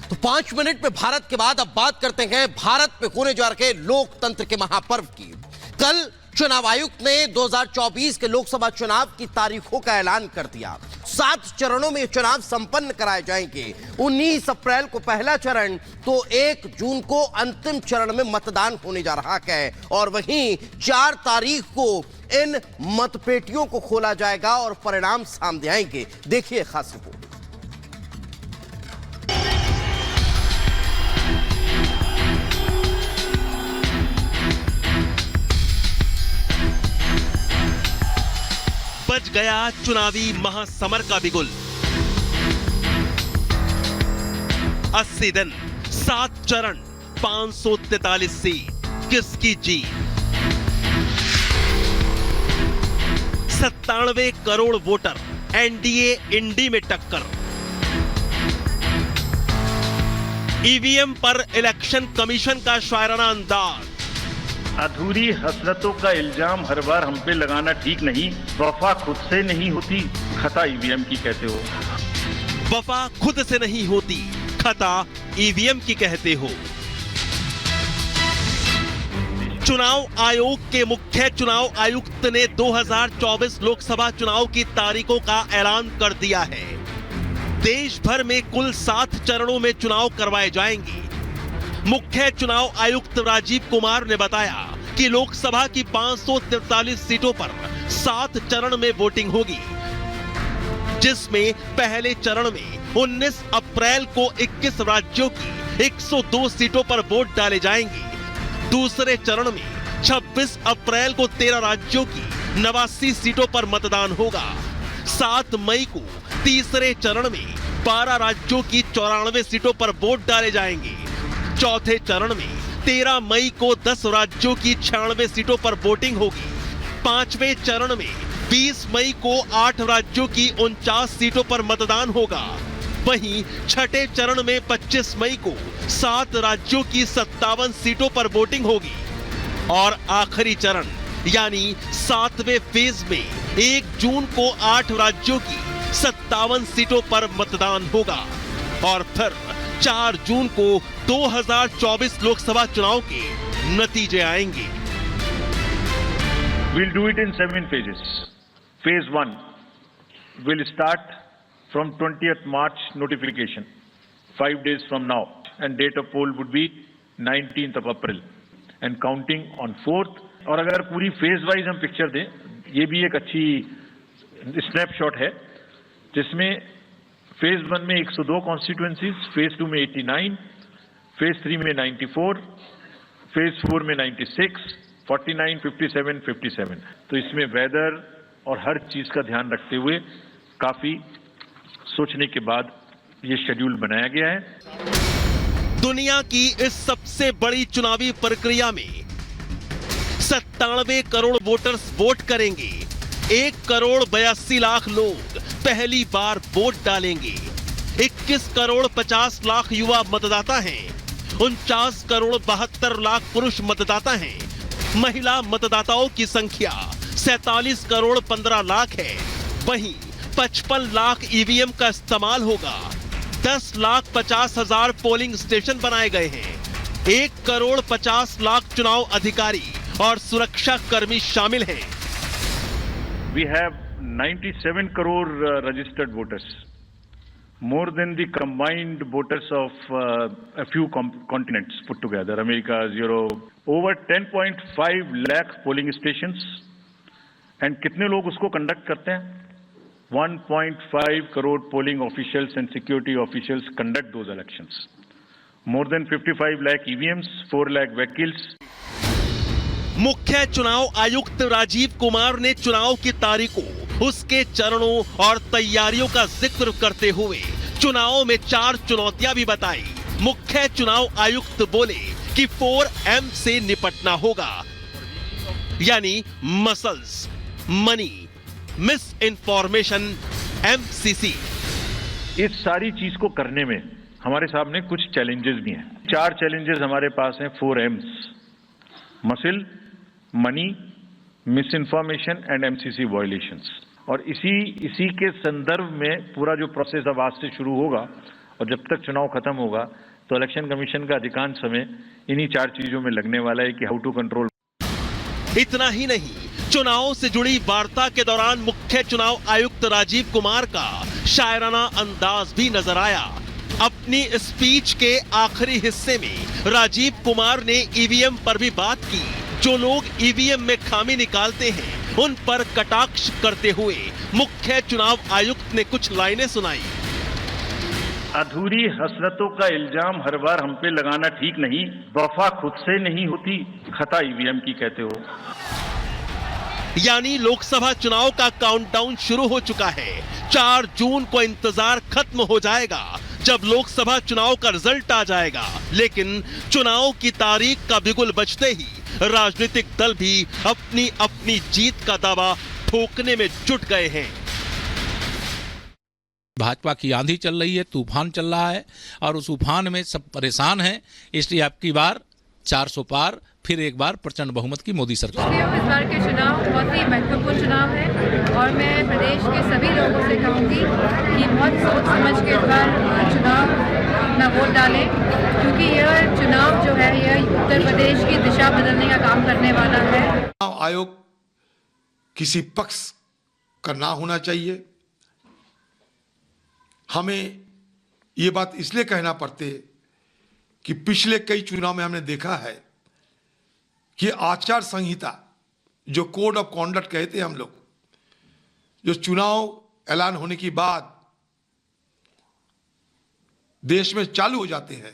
तो 5 मिनट में भारत के बाद अब बात करते हैं भारत में होने जा रहे लोकतंत्र के महापर्व की। कल चुनाव आयुक्त ने 2024 के लोकसभा चुनाव की तारीखों का ऐलान कर दिया। 7 चरणों में चुनाव संपन्न कराए जाएंगे। 19 अप्रैल को पहला चरण, तो 1 जून को अंतिम चरण में मतदान होने जा रहा है और वहीं 4 तारीख को इन मतपेटियों को खोला जाएगा और परिणाम सामने आएंगे। देखिए खास रिपोर्ट। बज गया चुनावी महासमर का बिगुल। 80 दिन, 7 चरण, 543 सीट, किसकी जीत? 97 करोड़ वोटर, एनडीए इंडी में टक्कर। ईवीएम पर इलेक्शन कमीशन का शायराना अंदाज। अधूरी हसरतों का इल्जाम हर बार हम पे लगाना ठीक नहीं। वफा खुद से नहीं होती, खता ईवीएम की कहते हो। वफा खुद से नहीं होती, खता ईवीएम की कहते हो। चुनाव आयोग के मुख्य चुनाव आयुक्त ने 2024 लोकसभा चुनाव की तारीखों का ऐलान कर दिया है। देश भर में कुल 7 चरणों में चुनाव करवाए जाएंगे। मुख्य चुनाव आयुक्त राजीव कुमार ने बताया कि लोकसभा की 543 सीटों पर 7 चरण में वोटिंग होगी, जिसमें पहले चरण में 19 अप्रैल को 21 राज्यों की 102 सीटों पर वोट डाले जाएंगे। दूसरे चरण में 26 अप्रैल को 13 राज्यों की 89 सीटों पर मतदान होगा। 7 मई को तीसरे चरण में 12 राज्यों की 94 सीटों पर वोट डाले जाएंगे। चौथे चरण में 13 मई को 10 राज्यों की 96 सीटों पर वोटिंग होगी। 5वें चरण में 20 मई को 8 राज्यों की 49 सीटों पर मतदान होगा। वहीं छठे चरण में 25 मई को 7 राज्यों की 57 सीटों पर वोटिंग होगी और आखिरी चरण यानी 7वें फेज में 1 जून को 8 राज्यों की 57 सीटों पर मतदान होगा और फिर 4 जून को 2024 लोकसभा चुनाव के नतीजे आएंगे। We'll do it in 7 phases. Phase 1 will start from 20th March notification, 5 days from now, and date of poll would be 19th of April, and counting on 4th. और अगर पूरी फेज वाइज हम पिक्चर दें, ये भी एक अच्छी snapshot है, जिसमें फेज 1 में 102 कॉन्स्टिट्यूएंसीज, फेज 2 में 89, फेज 3 में 94, फेज 4 में 96, 49, 57, 57। तो इसमें वेदर और हर चीज का ध्यान रखते हुए काफी सोचने के बाद ये शेड्यूल बनाया गया है। दुनिया की इस सबसे बड़ी चुनावी प्रक्रिया में 97 करोड़ वोटर्स वोट करेंगे। 1 करोड़ 82 लाख लोग पहली बार वोट डालेंगे। 21 करोड़ 50 लाख युवा मतदाता हैं। 49 करोड़ 72 लाख पुरुष मतदाता हैं। महिला मतदाताओं की संख्या 47 करोड़ 15 लाख है। वहीं 55 लाख ईवीएम का इस्तेमाल होगा। 10 लाख 50 हजार पोलिंग स्टेशन बनाए गए हैं। 1 करोड़ 50 लाख चुनाव अधिकारी और सुरक्षा कर्मी शामिल हैं। We have 97 crore registered voters, more than the combined voters of a few continents put together, America, Europe, over 10.5 lakh polling stations. And कितने लोग उसको कंडक्ट करते हैं? 1.5 crore polling officials and security officials conduct those elections. More than 55 lakh EVMs, 4 lakh vehicles. मुख्य चुनाव आयुक्त राजीव कुमार ने चुनाव की तारीखों, उसके चरणों और तैयारियों का जिक्र करते हुए चुनाव में 4 चुनौतियां भी बताई। मुख्य चुनाव आयुक्त बोले कि 4M से निपटना होगा, यानी muscles, money, miss information, MCC। इस सारी चीज को करने में हमारे सामने कुछ चैलेंजेस भी हैं। 4 चैलेंजेस हमारे पास हैं। 4Ms, muscle, money, miss information and MCC violations. और इसी के संदर्भ में पूरा जो प्रोसेस अब आज से शुरू होगा और जब तक चुनाव खत्म होगा तो इलेक्शन कमीशन का अधिकांश समय इन्हीं 4 चीजों में लगने वाला है कि हाउ टू कंट्रोल। इतना ही नहीं, चुनाव से जुड़ी वार्ता के दौरान मुख्य चुनाव आयुक्त राजीव कुमार का शायराना अंदाज भी नजर आया। अपनी स्पीच के आखिरी हिस्से में राजीव कुमार ने ईवीएम पर भी बात की। जो लोग ईवीएम में खामी निकालते हैं उन पर कटाक्ष करते हुए मुख्य चुनाव आयुक्त ने कुछ लाइनें सुनाई। अधूरी हसरतों का इल्जाम हर बार हम पे लगाना ठीक नहीं। वफा खुद से नहीं होती, खता ईवीएम की कहते हो। यानी लोकसभा चुनाव का काउंटडाउन शुरू हो चुका है। 4 जून को इंतजार खत्म हो जाएगा जब लोकसभा चुनाव का रिजल्ट आ जाएगा। लेकिन चुनाव की तारीख का बिगुल बजते ही राजनीतिक दल भी अपनी अपनी जीत का दावा ठोकने में जुट गए हैं। भाजपा की आंधी चल रही है, तूफान चल रहा है और उस तूफान में सब परेशान हैं। इसलिए अब की बार 400 पार, फिर एक बार प्रचंड बहुमत की मोदी सरकार। इस बार के चुनाव बहुत ही महत्वपूर्ण चुनाव है और मैं प्रदेश के सभी लोगों से कहूँगी कि बहुत सोच समझ के इस बार चुनाव अपना वोट डालें, क्योंकि यह चुनाव जो है यह उत्तर प्रदेश की दिशा बदलने का काम करने वाला है। चुनाव आयोग किसी पक्ष का ना होना चाहिए। हमें ये बात इसलिए कहना पड़ते कि पिछले कई चुनाव में हमने देखा है कि आचार संहिता, जो कोड ऑफ कॉन्डक्ट कहते हैं हम लोग, जो चुनाव ऐलान होने के बाद देश में चालू हो जाते हैं,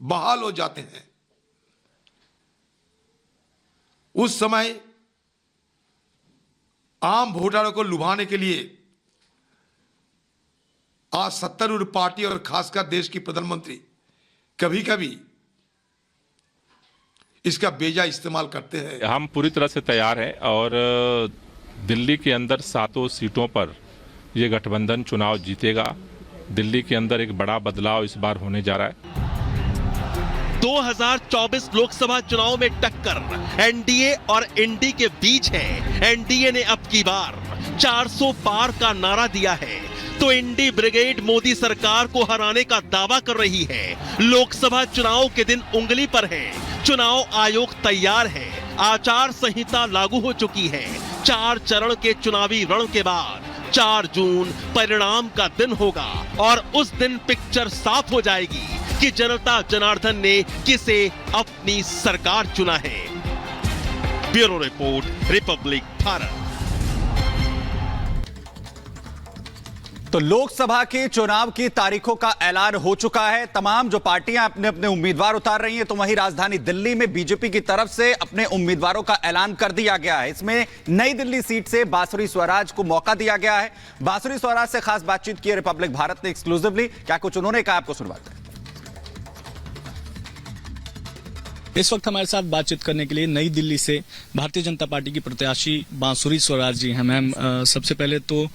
बहाल हो जाते हैं, उस समय आम वोटरों को लुभाने के लिए आज सत्तारूढ़ पार्टी और खासकर देश की प्रधानमंत्री कभी कभी इसका बेजा इस्तेमाल करते हैं। हम पूरी तरह से तैयार हैं और दिल्ली के अंदर 7 सीटों पर ये गठबंधन चुनाव जीतेगा। दिल्ली के अंदर एक बड़ा बदलाव इस बार होने जा रहा है। 2024 लोकसभा चुनाव में टक्कर एनडीए और एनडी के बीच है। एनडीए ने अब की बार 400 पार का नारा दिया है तो इंडी ब्रिगेड मोदी सरकार को हराने का दावा कर रही है। लोकसभा चुनाव के दिन उंगली पर है। चुनाव आयोग तैयार है। आचार संहिता लागू हो चुकी है। 4 चरण के चुनावी रण के बाद 4 जून परिणाम का दिन होगा और उस दिन पिक्चर साफ हो जाएगी कि जनता जनार्दन ने किसे अपनी सरकार चुना है। Bureau report, Republic Bharat. तो लोकसभा के चुनाव की तारीखों का ऐलान हो चुका है। तमाम जो पार्टियां अपने अपने उम्मीदवार उतार रही हैं, तो वहीं राजधानी दिल्ली में बीजेपी की तरफ से अपने उम्मीदवारों का ऐलान कर दिया गया है। इसमें नई दिल्ली सीट से बांसुरी स्वराज को मौका दिया गया है। बांसुरी स्वराज से खास बातचीत की है रिपब्लिक भारत ने एक्सक्लूसिवली। क्या कुछ उन्होंने कहा, आपको सुनवाते हैं। इस वक्त हमारे साथ बातचीत करने के लिए नई दिल्ली से भारतीय जनता पार्टी की प्रत्याशी बांसुरी स्वराज जी हैं। मैम, सबसे पहले तो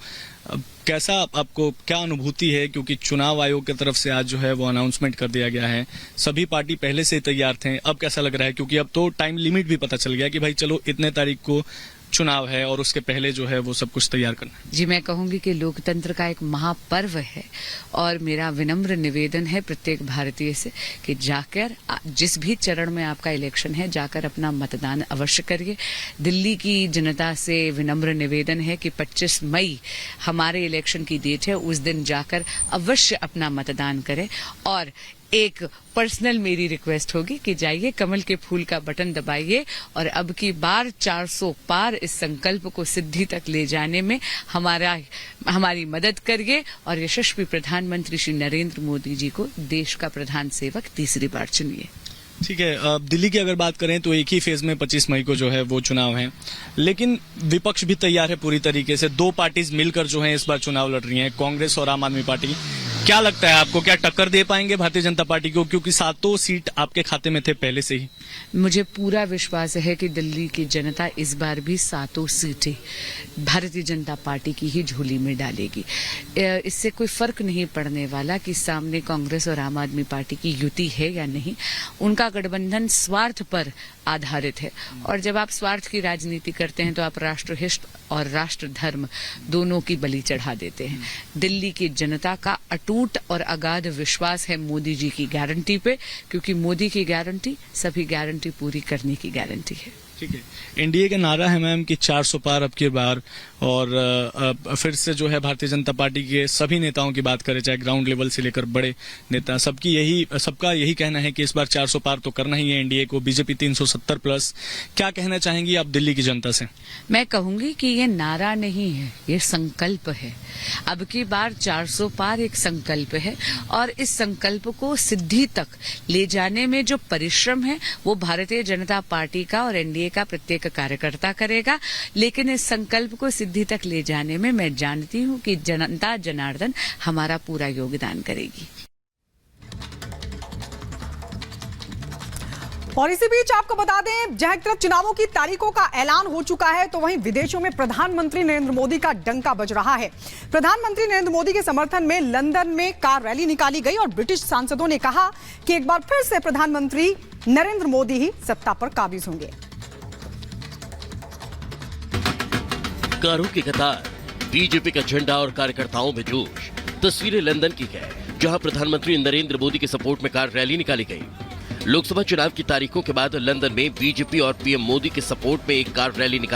कैसा आपको क्या अनुभूति है, क्योंकि चुनाव आयोग की तरफ से आज जो है वो अनाउंसमेंट कर दिया गया है। सभी पार्टी पहले से तैयार थे, अब कैसा लग रहा है, क्योंकि अब तो टाइम लिमिट भी पता चल गया कि भाई चलो इतने तारीख को चुनाव है और उसके पहले जो है वो सब कुछ तैयार करना है। जी, मैं कहूंगी कि लोकतंत्र का एक महापर्व है और मेरा विनम्र निवेदन है प्रत्येक भारतीय से कि जाकर जिस भी चरण में आपका इलेक्शन है जाकर अपना मतदान अवश्य करिए। दिल्ली की जनता से विनम्र निवेदन है कि 25 मई हमारे इलेक्शन की डेट है, उस दिन जाकर अवश्य अपना मतदान करें। और एक पर्सनल मेरी रिक्वेस्ट होगी कि जाइए, कमल के फूल का बटन दबाइए और अब की बार 400 पार इस संकल्प को सिद्धि तक ले जाने में हमारी मदद करिए और यशस्वी प्रधानमंत्री श्री नरेंद्र मोदी जी को देश का प्रधान सेवक तीसरी बार चुनिए। ठीक है, दिल्ली की अगर बात करें तो एक ही फेज में 25 मई को जो है वो चुनाव है, लेकिन विपक्ष भी तैयार है पूरी तरीके से। 2 पार्टीज मिलकर जो है इस बार चुनाव लड़ रही हैं, कांग्रेस और आम आदमी पार्टी। क्या लगता है आपको, क्या टक्कर दे पाएंगे भारतीय जनता पार्टी को, क्योंकि 7 सीट आपके खाते में थे पहले से ही? मुझे पूरा विश्वास है कि दिल्ली की जनता इस बार भी 7 सीटें भारतीय जनता पार्टी की ही झोली में डालेगी। इससे कोई फर्क नहीं पड़ने वाला कि सामने कांग्रेस और आम आदमी पार्टी की युति है या नहीं। उनका गठबंधन स्वार्थ पर आधारित है और जब आप स्वार्थ की राजनीति करते हैं तो आप राष्ट्रहित और राष्ट्र धर्म दोनों की बलि चढ़ा देते हैं। दिल्ली की जनता का अटूट अटूट और अगाध विश्वास है मोदी जी की गारंटी पे, क्योंकि मोदी की गारंटी सभी गारंटी पूरी करने की गारंटी है। ठीक है, एनडीए का नारा है मैम कि 400 पार अब की बार, और फिर से जो है भारतीय जनता पार्टी के सभी नेताओं की बात करें, चाहे ग्राउंड लेवल से लेकर बड़े नेता, सबका यही कहना है कि इस बार 400 पार तो करना ही है एनडीए को, बीजेपी 370 प्लस। क्या कहना चाहेंगी आप दिल्ली की जनता से? मैं कहूंगी कि ये नारा नहीं है, ये संकल्प है। अब की बार 400 पार एक संकल्प है, और इस संकल्प को सिद्धि तक ले जाने में जो परिश्रम है वो भारतीय जनता पार्टी का और एनडीए का प्रत्येक कार्यकर्ता करेगा। लेकिन इस संकल्प को सिद्धि तक ले जाने में मैं जानती हूं कि जनता जनार्दन हमारा पूरा योगदान करेगी। और इसी बीच आपको बता दें, जहां एक तरफ चुनावों की तारीखों का ऐलान हो चुका है, तो वहीं विदेशों में प्रधानमंत्री नरेंद्र मोदी का डंका बज रहा है। प्रधानमंत्री नरेंद्र मोदी के समर्थन में लंदन में कार रैली निकाली गई और ब्रिटिश सांसदों ने कहा कि एक बार फिर से प्रधानमंत्री नरेंद्र मोदी ही सत्ता पर काबिज होंगे। कारों की कतार, बीजेपी का झंडा और कार्यकर्ताओं में जोश। तस्वीरें लंदन की है, जहां प्रधानमंत्री नरेंद्र मोदी के सपोर्ट में कार रैली निकाली गई। लोकसभा चुनाव की तारीखों के बाद लंदन में बीजेपी और पीएम मोदी के सपोर्ट में एक कार रैली निकाली